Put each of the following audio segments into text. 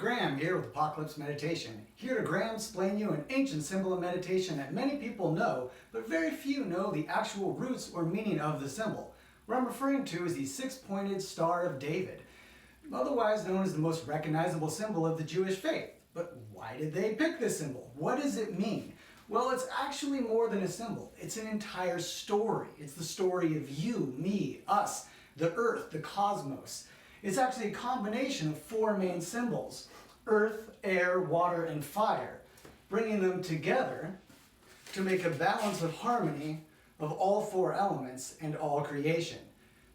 Graham here with Apocalypse Meditation, here to Graham-splain you an ancient symbol of meditation that many people know, but very few know the actual roots or meaning of the symbol. What I'm referring to is the six-pointed Star of David, otherwise known as the most recognizable symbol of the Jewish faith. But why did they pick this symbol? What does it mean? Well, it's actually more than a symbol. It's an entire story. It's the story of you, me, us, the earth, the cosmos. It's actually a combination of four main symbols: earth, air, water, and fire, bringing them together to make a balance of harmony of all four elements and all creation.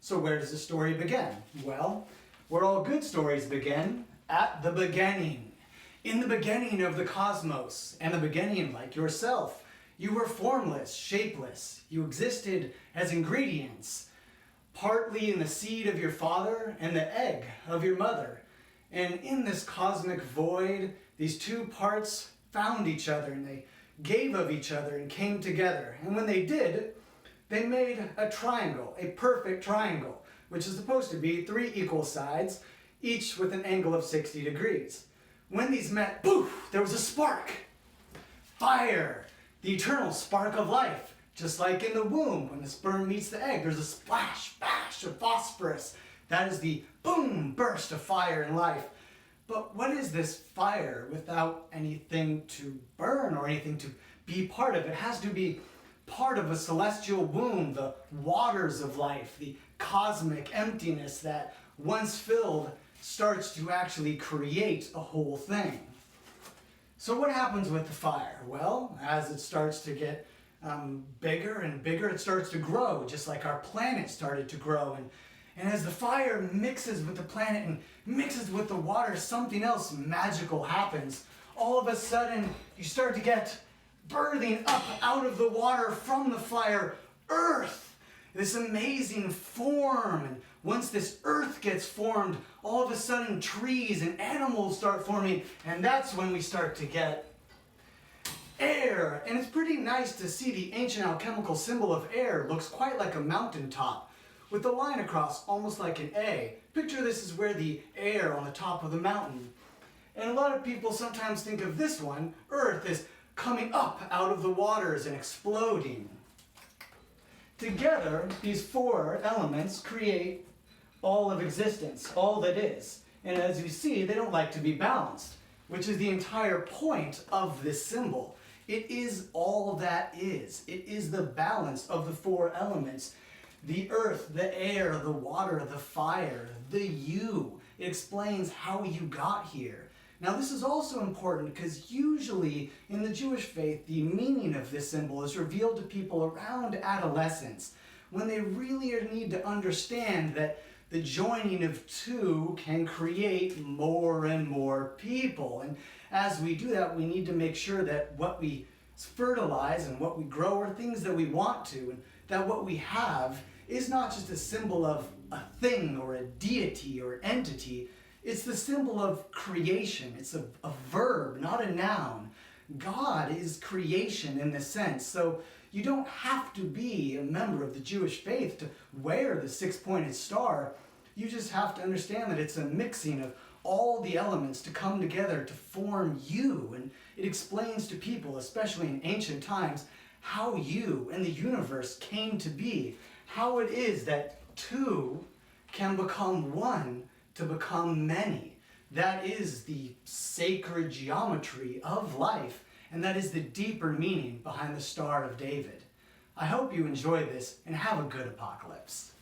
So where does the story begin? Well, where all good stories begin, at the beginning. In the beginning of the cosmos, and the beginning like yourself, you were formless, shapeless. You existed as ingredients, partly in the seed of your father and the egg of your mother. And in this cosmic void, these two parts found each other and they gave of each other and came together. And when they did, they made a triangle, a perfect triangle, which is supposed to be three equal sides, each with an angle of 60 degrees. When these met, poof, there was a spark. Fire, the eternal spark of life. Just like in the womb, when the sperm meets the egg, there's a splash, bash of phosphorus. That is the boom, burst of fire in life. But what is this fire without anything to burn or anything to be part of? It has to be part of a celestial womb, the waters of life, the cosmic emptiness that, once filled, starts to actually create a whole thing. So what happens with the fire? Well, as it starts to get bigger and bigger, it starts to grow, just like our planet started to grow. And as the fire mixes with the planet and mixes with the water, something else magical happens. All of a sudden, you start to get birthing up out of the water from the fire, earth, this amazing form. And once this earth gets formed, all of a sudden trees and animals start forming, and that's when we start to get air. And it's pretty nice to see the ancient alchemical symbol of air looks quite like a mountaintop with the line across almost like an A. Picture this is where the air on the top of the mountain. And a lot of people sometimes think of this one, earth, as coming up out of the waters and exploding. Together, these four elements create all of existence, all that is. And as you see, they don't like to be balanced, which is the entire point of this symbol. It is all that is. It is the balance of the four elements: the earth, the air, the water, the fire, the you. It explains how you got here. Now this is also important because usually in the Jewish faith, the meaning of this symbol is revealed to people around adolescence, when they really need to understand that the joining of two can create more and more people. And as we do that, we need to make sure that what we fertilize and what we grow are things that we want to, and that what we have is not just a symbol of a thing or a deity or entity. It's the symbol of creation. It's a verb, not a noun. God is creation in this sense. So you don't have to be a member of the Jewish faith to wear the six-pointed star. You just have to understand that it's a mixing of all the elements to come together to form you. And it explains to people, especially in ancient times, how you and the universe came to be. How it is that two can become one to become many. That is the sacred geometry of life, and that is the deeper meaning behind the Star of David. I hope you enjoy this and have a good apocalypse.